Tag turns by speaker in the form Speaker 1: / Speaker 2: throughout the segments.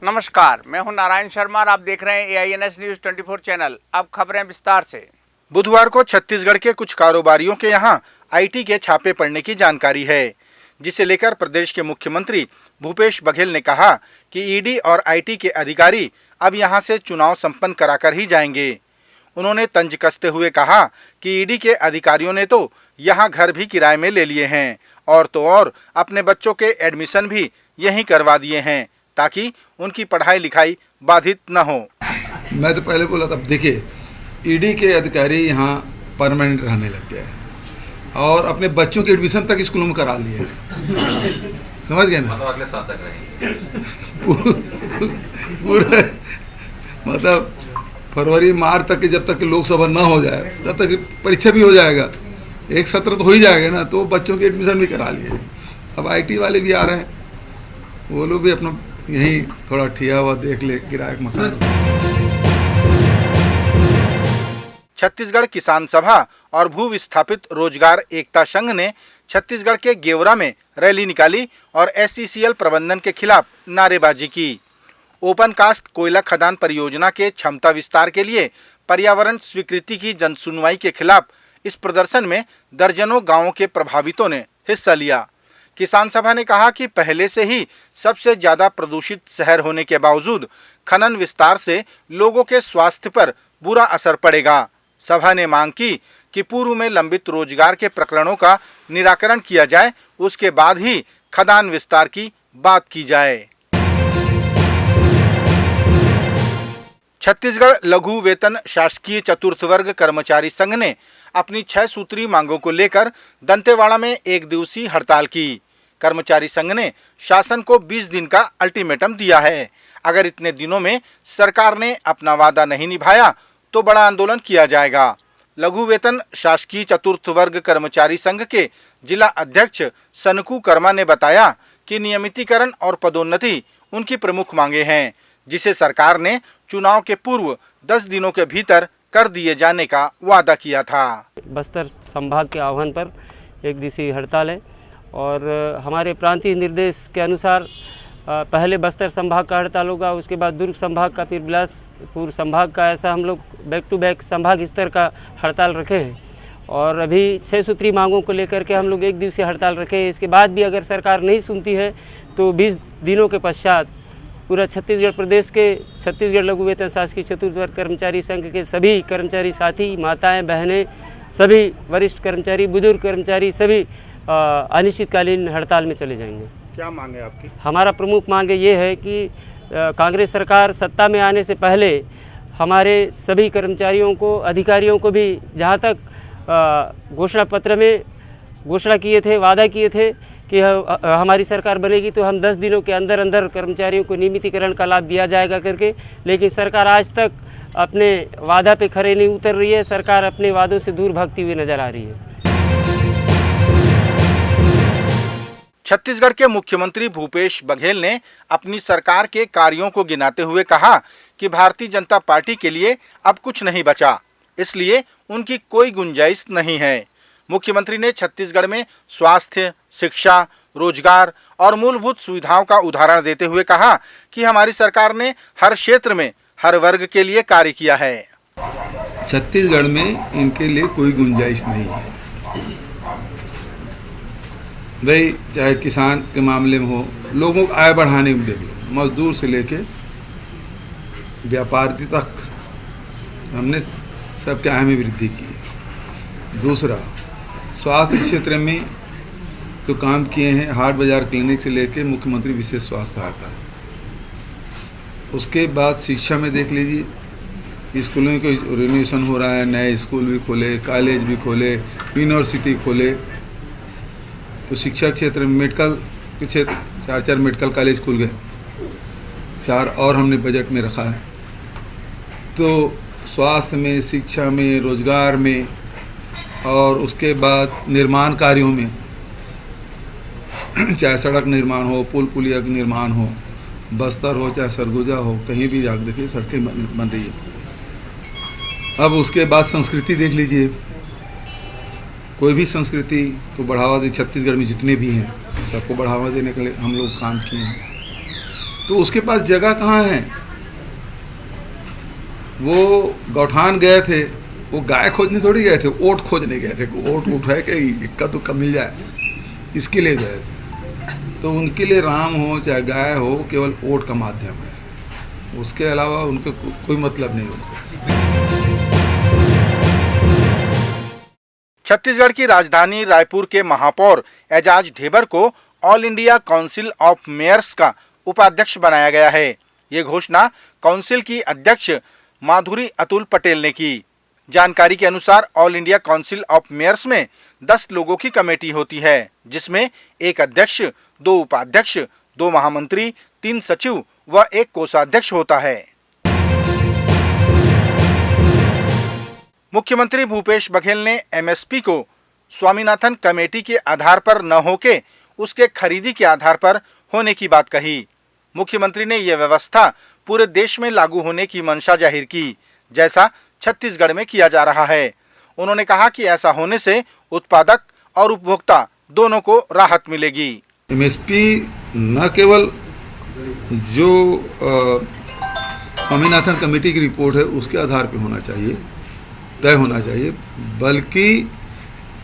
Speaker 1: नमस्कार, मैं हूं नारायण शर्मा और आप देख रहे हैं AINS न्यूज 24 चैनल। अब खबरें विस्तार से।
Speaker 2: बुधवार को छत्तीसगढ़ के कुछ कारोबारियों के यहां IT के छापे पड़ने की जानकारी है, जिसे लेकर प्रदेश के मुख्यमंत्री भूपेश बघेल ने कहा कि ED और IT के अधिकारी अब यहां से चुनाव संपन्न कराकर ही जाएंगे। उन्होंने तंज कसते हुए कहा कि ED के अधिकारियों ने तो यहां घर भी किराए में ले लिए हैं और तो और अपने बच्चों के एडमिशन भी यहीं करवा दिए हैं ताकि उनकी पढ़ाई लिखाई बाधित न हो।
Speaker 3: मैं तो पहले बोला था, देखिए ED के अधिकारी यहाँ परमानेंट रहने लग गए और अपने बच्चों के एडमिशन तक स्कूलों में करा लिए। समझ गए ना? मतलब अगले साल तक रहेंगे पूरा, मतलब फरवरी मार्च तक के, जब तक लोकसभा ना हो जाए तब तक परीक्षा भी हो जाएगा, एक सत्र तो हो ही जाएगा ना, तो बच्चों के एडमिशन भी करा लिए। अब IT वाले भी आ रहे हैं, वो लोग भी अपना यहीं थोड़ा ठिया हुआ देख ले किराए मकान।
Speaker 2: छत्तीसगढ़ किसान सभा और भू विस्थापित रोजगार एकता संघ ने छत्तीसगढ़ के गेवरा में रैली निकाली और SCCL प्रबंधन के खिलाफ नारेबाजी की। ओपन कास्ट कोयला खदान परियोजना के क्षमता विस्तार के लिए पर्यावरण स्वीकृति की जनसुनवाई के खिलाफ इस प्रदर्शन में दर्जनों गांवों के प्रभावितों ने हिस्सा लिया। किसान सभा ने कहा कि पहले से ही सबसे ज्यादा प्रदूषित शहर होने के बावजूद खनन विस्तार से लोगों के स्वास्थ्य पर बुरा असर पड़ेगा। सभा ने मांग की कि पूर्व में लंबित रोजगार के प्रकरणों का निराकरण किया जाए, उसके बाद ही खदान विस्तार की बात की जाए। छत्तीसगढ़ लघु वेतन शासकीय चतुर्थ वर्ग कर्मचारी संघ ने अपनी 6 सूत्री मांगों को लेकर दंतेवाड़ा में एक दिवसीय हड़ताल की। कर्मचारी संघ ने शासन को 20 दिन का अल्टीमेटम दिया है। अगर इतने दिनों में सरकार ने अपना वादा नहीं निभाया तो बड़ा आंदोलन किया जाएगा। लघु वेतन शासकीय चतुर्थ वर्ग कर्मचारी संघ के जिला अध्यक्ष सनकू कर्मा ने बताया कि नियमितीकरण और पदोन्नति उनकी प्रमुख मांगे हैं, जिसे सरकार ने चुनाव के पूर्व 10 दिनों के भीतर कर दिए जाने का वादा किया था।
Speaker 4: बस्तर संभाग के आह्वान पर एक दिवसीय हड़ताल है और हमारे प्रांतीय निर्देश के अनुसार पहले बस्तर संभाग का हड़ताल होगा, उसके बाद दुर्ग संभाग का, फिर बिलासपुर संभाग का। ऐसा हम लोग बैक टू बैक संभाग स्तर का हड़ताल रखे हैं और अभी 6 सूत्री मांगों को लेकर के हम लोग एक दिवसीय हड़ताल रखे हैं। इसके बाद भी अगर सरकार नहीं सुनती है तो 20 दिनों के पश्चात पूरा छत्तीसगढ़ प्रदेश के छत्तीसगढ़ लघु वेतन शासकीय चतुर्थ वर्ग कर्मचारी संघ के सभी कर्मचारी साथी, माताएं, बहनें, सभी वरिष्ठ कर्मचारी, बुजुर्ग कर्मचारी सभी अनिश्चितकालीन हड़ताल में चले जाएंगे।
Speaker 2: क्या मांग है आपकी? हमारा
Speaker 4: प्रमुख मांग ये है कि कांग्रेस सरकार सत्ता में आने से पहले हमारे सभी कर्मचारियों को, अधिकारियों को भी जहाँ तक घोषणा पत्र में घोषणा किए थे, वादा किए थे कि हमारी सरकार बनेगी तो हम 10 दिनों के अंदर अंदर कर्मचारियों को नियमितीकरण का लाभ दिया जाएगा करके, लेकिन सरकार आज तक अपने वादा पे खरे नहीं उतर रही है। सरकार अपने वादों से दूर भागती हुई नजर आ रही है।
Speaker 2: छत्तीसगढ़ के मुख्यमंत्री भूपेश बघेल ने अपनी सरकार के कार्यों को गिनाते हुए कहा कि भारतीय जनता पार्टी के लिए अब कुछ नहीं बचा, इसलिए उनकी कोई गुंजाइश नहीं है। मुख्यमंत्री ने छत्तीसगढ़ में स्वास्थ्य, शिक्षा, रोजगार और मूलभूत सुविधाओं का उदाहरण देते हुए कहा कि हमारी सरकार ने हर क्षेत्र में हर वर्ग के लिए कार्य किया है।
Speaker 3: छत्तीसगढ़ में इनके लिए कोई गुंजाइश नहीं है भाई, चाहे किसान के मामले में हो, लोगों को आय बढ़ाने में देख लो, मजदूर से लेके व्यापारी तक हमने सबके आय में वृद्धि की। दूसरा, स्वास्थ्य क्षेत्र में तो काम किए हैं, हाट बाजार क्लिनिक से लेके मुख्यमंत्री विशेष स्वास्थ्य सहायता। उसके बाद शिक्षा में देख लीजिए, स्कूलों में कोई रिनोवेशन हो रहा है, नए स्कूल भी खोले, कॉलेज भी खोले, यूनिवर्सिटी खोले। तो शिक्षा क्षेत्र में मेडिकल के क्षेत्र 4 मेडिकल कॉलेज खुल गए, 4 और हमने बजट में रखा है। तो स्वास्थ्य में, शिक्षा में, रोजगार में और उसके बाद निर्माण कार्यों में, चाहे सड़क निर्माण हो, पुल पुलिया का निर्माण हो, बस्तर हो चाहे सरगुजा हो, कहीं भी जाकर देखिए सड़कें बन रही है। अब उसके बाद संस्कृति देख लीजिए, कोई भी संस्कृति को बढ़ावा दे, छत्तीसगढ़ में जितने भी हैं सबको बढ़ावा देने के लिए हम लोग काम किए हैं। तो उसके पास जगह कहाँ है? वो गौठान गए थे, वो गाय खोजने थोड़ी गए थे, ओट खोजने गए थे, ओट उठाए के इक्का दुक्का मिल जाए, इसके लिए गए थे। तो उनके लिए राम हो चाहे गाय हो केवल ओट का माध्यम है, उसके अलावा उनके कोई मतलब नहीं होता।
Speaker 2: छत्तीसगढ़ की राजधानी रायपुर के महापौर एजाज ढेबर को All India Council of Mayors का उपाध्यक्ष बनाया गया है। ये घोषणा काउंसिल की अध्यक्ष माधुरी अतुल पटेल ने की। जानकारी के अनुसार All India Council of Mayors में 10 लोगों की कमेटी होती है, जिसमें एक अध्यक्ष, 2 उपाध्यक्ष, 2 महामंत्री, 3 सचिव व 1 कोषाध्यक्ष होता है। मुख्यमंत्री भूपेश बघेल ने एमएसपी को स्वामीनाथन कमेटी के आधार पर न होके उसके खरीदी के आधार पर होने की बात कही। मुख्यमंत्री ने यह व्यवस्था पूरे देश में लागू होने की मंशा जाहिर की, जैसा छत्तीसगढ़ में किया जा रहा है। उन्होंने कहा कि ऐसा होने से उत्पादक और उपभोक्ता दोनों को राहत मिलेगी।
Speaker 3: एमएसपी न केवल जो स्वामीनाथन कमेटी की रिपोर्ट है उसके आधार पर होना चाहिए, तय होना चाहिए, बल्कि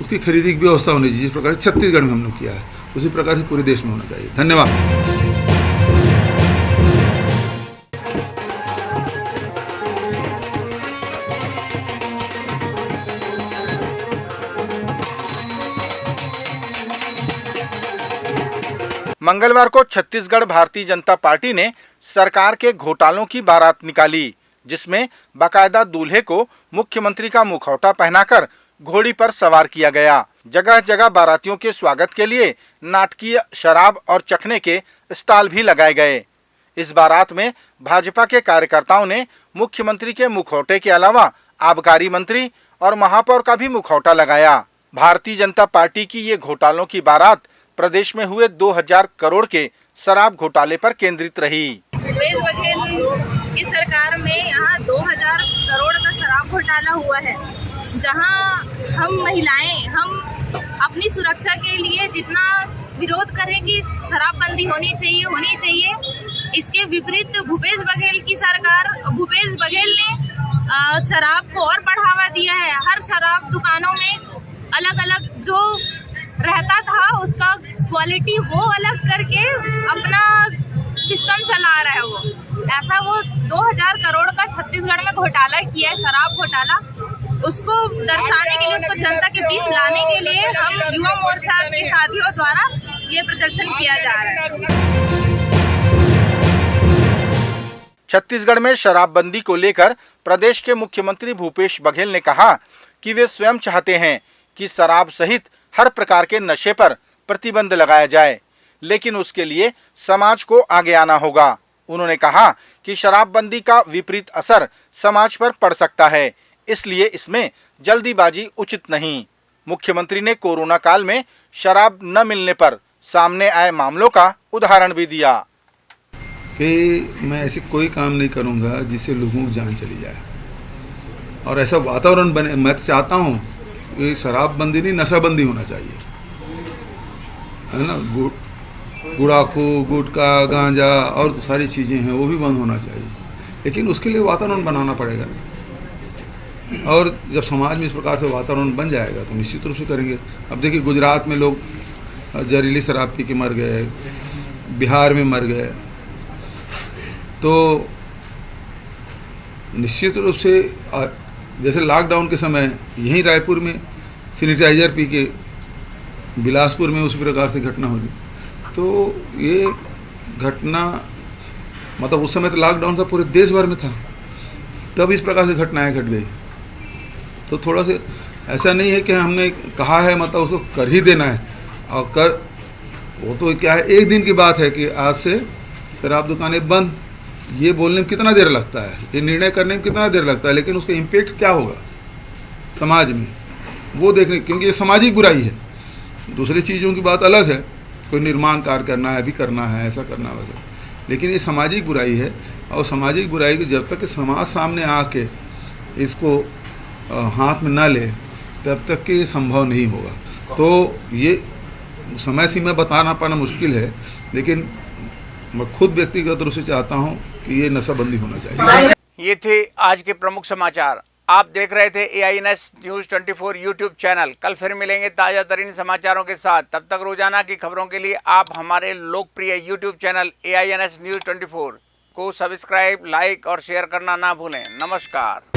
Speaker 3: उसकी खरीदी की व्यवस्था होनी चाहिए। जिस प्रकार से छत्तीसगढ़ में हमने किया है उसी प्रकार से पूरे देश में होना चाहिए। धन्यवाद।
Speaker 2: मंगलवार को छत्तीसगढ़ भारतीय जनता पार्टी ने सरकार के घोटालों की बारात निकाली, जिसमें बाकायदा दूल्हे को मुख्यमंत्री का मुखौटा पहनाकर घोड़ी पर सवार किया गया। जगह जगह बारातियों के स्वागत के लिए नाटकीय शराब और चखने के स्टॉल भी लगाए गए। इस बारात में भाजपा के कार्यकर्ताओं ने मुख्यमंत्री के मुखौटे के अलावा आबकारी मंत्री और महापौर का भी मुखौटा लगाया। भारतीय जनता पार्टी की ये घोटालों की बारात प्रदेश में हुए 2000 करोड़ के शराब घोटाले पर केंद्रित रही।
Speaker 5: भूपेश बघेल की सरकार में यहाँ 2000 करोड़ का शराब घोटाला हुआ है, जहाँ हम महिलाएं अपनी सुरक्षा के लिए जितना विरोध करें कि शराबबंदी होनी चाहिए। इसके विपरीत भूपेश बघेल की सरकार, भूपेश बघेल ने शराब को और बढ़ावा दिया है। हर शराब दुकानों में अलग अलग जो रहता था उसका क्वालिटी वो अलग करके अपना सिस्टम चला रहा है। वो ऐसा वो 2000 करोड़ का छत्तीसगढ़ में घोटाला किया है, शराब घोटाला। उसको दर्शाने के लिए, उसको जनता के बीच लाने के लिए हम युवा मोर्चा के साथियों द्वारा ये प्रदर्शन किया जा रहा है।
Speaker 2: छत्तीसगढ़ में शराबबंदी को लेकर प्रदेश के मुख्यमंत्री भूपेश बघेल ने कहा कि वे स्वयं चाहते हैं कि शराब सहित हर प्रकार के नशे पर प्रतिबंध लगाया जाए, लेकिन उसके लिए समाज को आगे आना होगा। उन्होंने कहा कि शराबबंदी का विपरीत असर समाज पर पड़ सकता है, इसलिए इसमें जल्दीबाजी उचित नहीं। मुख्यमंत्री ने कोरोना काल में शराब न मिलने पर सामने आए मामलों का उदाहरण भी दिया
Speaker 3: कि मैं ऐसे कोई काम नहीं करूंगा जिससे लोगों की जान चली जाए, और ऐसा वातावरण बने। मैं चाहता हूं कि शराबबंदी नहीं, नशाबंदी होना चाहिए, है ना। गुड़ाखू, गुटखा, गांजा और तो सारी चीज़ें हैं वो भी बंद होना चाहिए, लेकिन उसके लिए वातावरण बनाना पड़ेगा। और जब समाज में इस प्रकार से वातावरण बन जाएगा तो निश्चित रूप से करेंगे। अब देखिए, गुजरात में लोग जहरीली शराब पी के मर गए, बिहार में मर गए, तो निश्चित रूप से जैसे लॉकडाउन के समय यहीं रायपुर में सैनिटाइजर पी के बिलासपुर में उसी प्रकार से घटना हुई। तो ये घटना मतलब उस समय तो लॉकडाउन था, पूरे देश भर में था, तब इस प्रकार से घटनाएं घट गई। तो थोड़ा सा ऐसा नहीं है कि हमने कहा है मतलब उसको कर ही देना है, और कर वो तो क्या है, एक दिन की बात है कि आज से शराब दुकानें बंद। ये बोलने में कितना देर लगता है, ये निर्णय करने में कितना देर लगता है, लेकिन उसका इम्पैक्ट क्या होगा समाज में वो देखने, क्योंकि ये सामाजिक बुराई है। दूसरी चीज़ों की बात अलग है, कोई निर्माण कार्य करना है, अभी करना है, ऐसा करना है, लेकिन ये सामाजिक बुराई है। और सामाजिक बुराई को जब तक कि समाज सामने आके इसको हाथ में ना ले तब तक कि ये संभव नहीं होगा। तो ये समय सीमा बताना पाना मुश्किल है, लेकिन मैं खुद व्यक्तिगत रूप से चाहता हूँ कि ये नशाबंदी होना चाहिए।
Speaker 1: ये थे आज के प्रमुख समाचार। आप देख रहे थे AINS न्यूज 24 यूट्यूब चैनल। कल फिर मिलेंगे ताजा तरीन समाचारों के साथ। तब तक रोजाना की खबरों के लिए आप हमारे लोकप्रिय यूट्यूब चैनल AINS न्यूज 24 को सब्सक्राइब, लाइक और शेयर करना ना भूलें। नमस्कार।